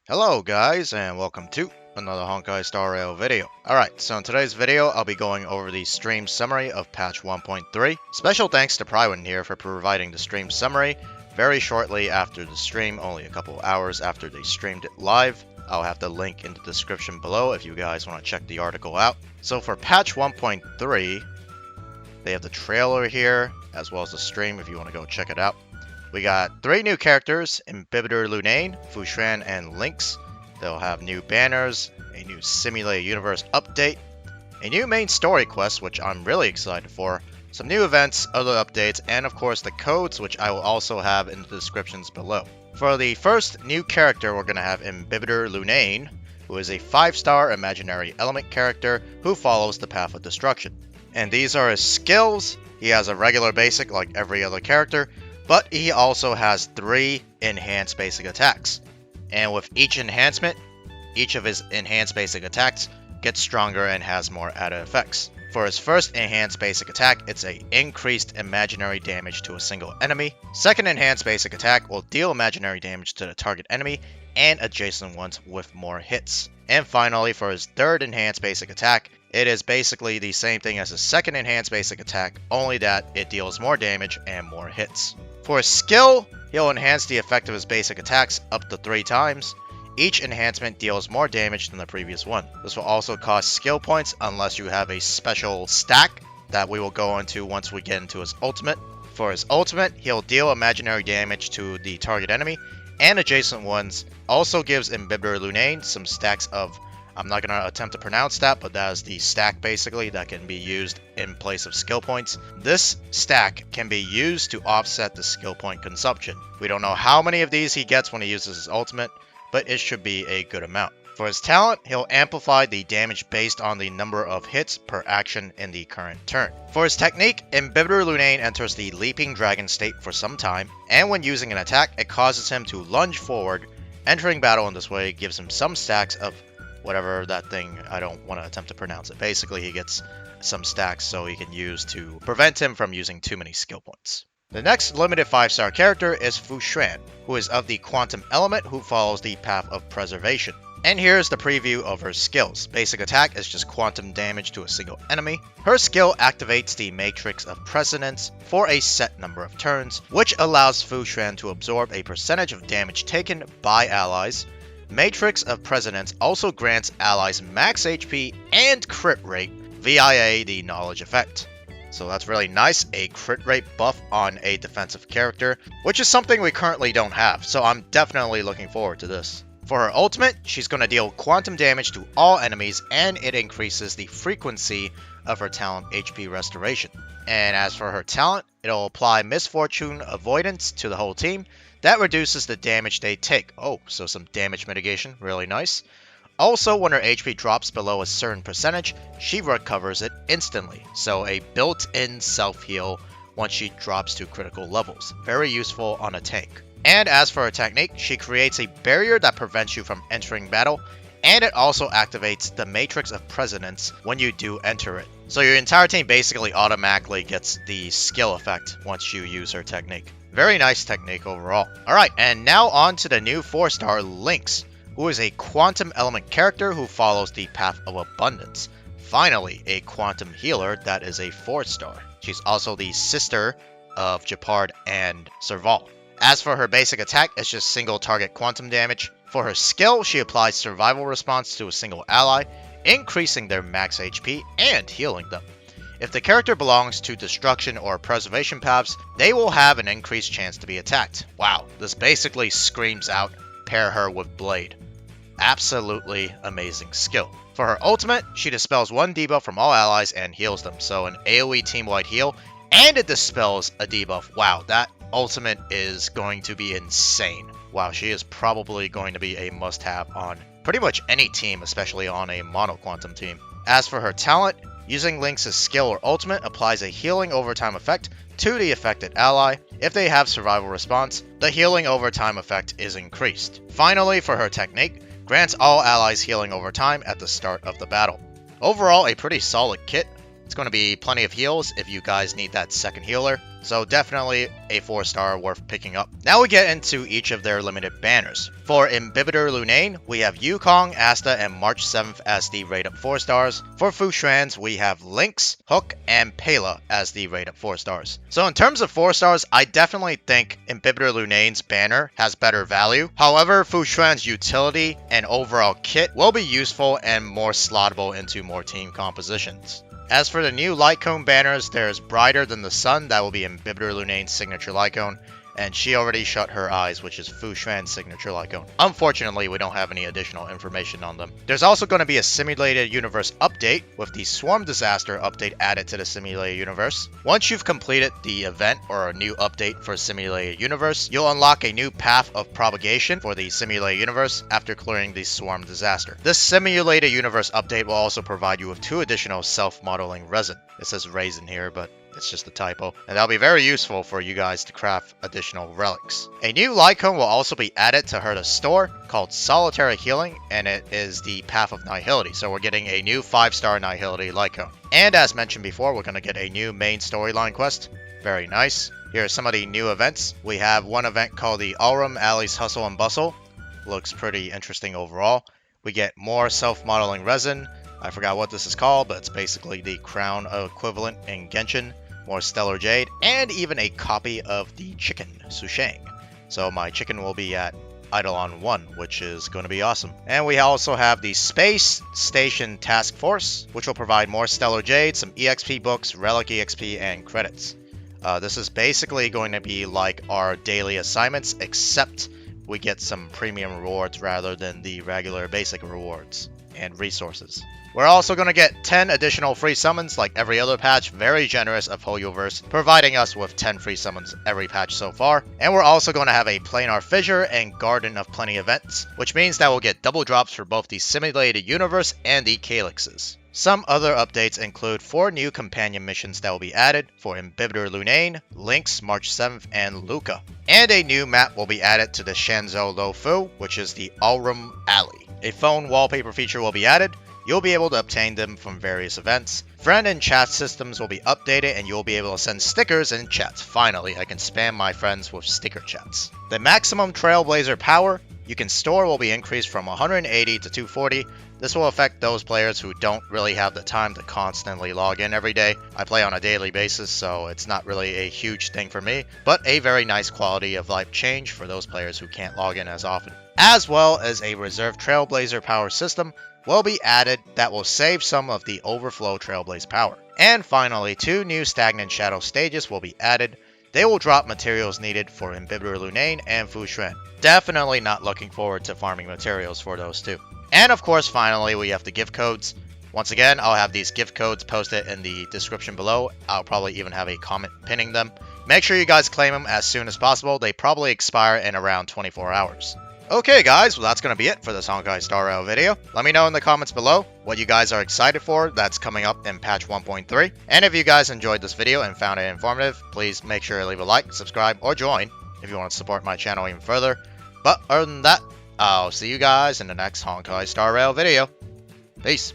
Hello guys and welcome to another Honkai Star Rail video. Alright, so in today's video I'll be going over the stream summary of patch 1.3. Special thanks to Prydwen here for providing the stream summary very shortly after the stream, only a couple hours after they streamed it live. I'll have the link in the description below if you guys want to check the article out. So for patch 1.3, they have the trailer here as well as the stream if you want to go check it out. We got 3 new characters, Imbibitor Lunane, Fushuan, and Lynx. They'll have new banners, a new Simulated Universe update, a new main story quest, which I'm really excited for, some new events, other updates, and of course the codes, which I will also have in the descriptions below. For the first new character, we're going to have Imbibitor Lunane, who is a 5-star imaginary element character who follows the path of destruction. And these are his skills. He has a regular basic like every other character, but he also has 3 enhanced basic attacks. And with each enhancement, each of his enhanced basic attacks gets stronger and has more added effects. For his first enhanced basic attack, it's a increased imaginary damage to a single enemy. Second enhanced basic attack will deal imaginary damage to the target enemy and adjacent ones with more hits. And finally, for his third enhanced basic attack, it is basically the same thing as his second enhanced basic attack, only that it deals more damage and more hits. For his skill, he'll enhance the effect of his basic attacks up to 3 times. Each enhancement deals more damage than the previous one. This will also cost skill points unless you have a special stack that we will go into once we get into his ultimate. For his ultimate, he'll deal imaginary damage to the target enemy and adjacent ones. Also gives Imbibitor Lunane some stacks of, I'm not going to attempt to pronounce that, but that is the stack basically that can be used in place of skill points. This stack can be used to offset the skill point consumption. We don't know how many of these he gets when he uses his ultimate, but it should be a good amount. For his talent, he'll amplify the damage based on the number of hits per action in the current turn. For his technique, Imbibitor Lunane enters the Leaping Dragon state for some time, and when using an attack, it causes him to lunge forward. Entering battle in this way gives him some stacks of whatever that thing, I don't want to attempt to pronounce it. Basically, he gets some stacks so he can use to prevent him from using too many skill points. The next limited 5-star character is Fushuan, who is of the quantum element who follows the path of preservation. And here's the preview of her skills. Basic attack is just quantum damage to a single enemy. Her skill activates the Matrix of Precedence for a set number of turns, which allows Fushuan to absorb a percentage of damage taken by allies. Matrix of Precedence also grants allies max HP and crit rate via the knowledge effect. So that's really nice, a crit rate buff on a defensive character, which is something we currently don't have, so I'm definitely looking forward to this. For her ultimate, she's going to deal quantum damage to all enemies, and it increases the frequency of her talent HP restoration. And as for her talent, it'll apply Misfortune Avoidance to the whole team. That reduces the damage they take. Oh, so some damage mitigation, really nice. Also, when her HP drops below a certain percentage, she recovers it instantly. So a built-in self-heal once she drops to critical levels. Very useful on a tank. And as for her technique, she creates a barrier that prevents you from entering battle, and it also activates the Matrix of Precedence when you do enter it. So your entire team basically automatically gets the skill effect once you use her technique. Very nice technique overall. Alright, and now on to the new 4-star Lynx, who is a quantum element character who follows the path of abundance. Finally, a quantum healer that is a 4-star. She's also the sister of JAPON and Serval. As for her basic attack, it's just single target quantum damage. For her skill, she applies survival response to a single ally, increasing their max HP and healing them. If the character belongs to destruction or preservation paths, they will have an increased chance to be attacked. Wow, this basically screams out, pair her with Blade. Absolutely amazing skill. For her ultimate, she dispels 1 debuff from all allies and heals them, so an AoE team-wide heal, and it dispels a debuff. Wow, that ultimate is going to be insane. Wow, she is probably going to be a must-have on pretty much any team, especially on a mono-quantum team. As for her talent, using Lynx's skill or ultimate applies a healing overtime effect to the affected ally. If they have survival response, the healing overtime effect is increased. Finally, for her technique, grants all allies healing over time at the start of the battle. Overall, a pretty solid kit. It's going to be plenty of heals if you guys need that second healer. So definitely a 4-star worth picking up. Now we get into each of their limited banners. For Imbibitor Lunane, we have Yukong, Asta, and March 7th as the rate up 4 stars. For Fushuans, we have Lynx, Hook, and Pela as the rate up 4 stars. So in terms of 4 stars, I definitely think Imbibitor Lunane's banner has better value. However, Fushuan's utility and overall kit will be useful and more slottable into more team compositions. As for the new light cone banners, there's Brighter Than the Sun, that will be Imbibitor Lunane's signature light cone, and She Already Shut Her Eyes, which is Fushuan's signature light cone. Unfortunately, we don't have any additional information on them. There's also going to be a Simulated Universe update, with the Swarm Disaster update added to the Simulated Universe. Once you've completed the event or a new update for Simulated Universe, you'll unlock a new path of propagation for the Simulated Universe after clearing the Swarm Disaster. This Simulated Universe update will also provide you with 2 additional self-modeling resin. It says raisin here, but it's just a typo, and that'll be very useful for you guys to craft additional relics. A new light cone will also be added to Herta's store called Solitary Healing, and it is the Path of Nihility, so we're getting a new 5-star Nihility light cone. And as mentioned before, we're going to get a new main storyline quest. Very nice. Here are some of the new events. We have one event called the Alrum Alley's Hustle and Bustle. Looks pretty interesting overall. We get more self-modeling resin. I forgot what this is called, but it's basically the crown equivalent in Genshin. More Stellar Jade, and even a copy of the chicken, Sushang. So my chicken will be at Eidolon 1, which is going to be awesome. And we also have the Space Station Task Force, which will provide more Stellar Jade, some EXP books, Relic EXP, and credits. This is basically going to be like our daily assignments, except we get some premium rewards rather than the regular basic rewards and resources. We're also going to get 10 additional free summons like every other patch, very generous of Hoyoverse, providing us with 10 free summons every patch so far. And we're also going to have a Planar Fissure and Garden of Plenty events, which means that we'll get double drops for both the Simulated Universe and the Calyxes. Some other updates include 4 new companion missions that will be added for Imbibitor Lunane, Lynx, March 7th, and Luca. And a new map will be added to the Shanzhou Lofu, which is the Alrum Alley. A phone wallpaper feature will be added. You'll be able to obtain them from various events. Friend and chat systems will be updated, and you'll be able to send stickers in chats. Finally, I can spam my friends with sticker chats. The maximum Trailblazer power you can store will be increased from 180 to 240. This will affect those players who don't really have the time to constantly log in every day. I play on a daily basis, so it's not really a huge thing for me, but a very nice quality of life change for those players who can't log in as often. As well as a reserve Trailblazer power system will be added that will save some of the overflow Trailblaze power. And finally, 2 new Stagnant Shadow stages will be added. They will drop materials needed for Imbibitor Lunane and Fushuan. Definitely not looking forward to farming materials for those 2. And of course, finally, we have the gift codes. Once again, I'll have these gift codes posted in the description below. I'll probably even have a comment pinning them. Make sure you guys claim them as soon as possible. They probably expire in around 24 hours. Okay guys, well that's going to be it for this Honkai Star Rail video. Let me know in the comments below what you guys are excited for that's coming up in patch 1.3. And if you guys enjoyed this video and found it informative, please make sure to leave a like, subscribe, or join if you want to support my channel even further. But other than that, I'll see you guys in the next Honkai Star Rail video. Peace.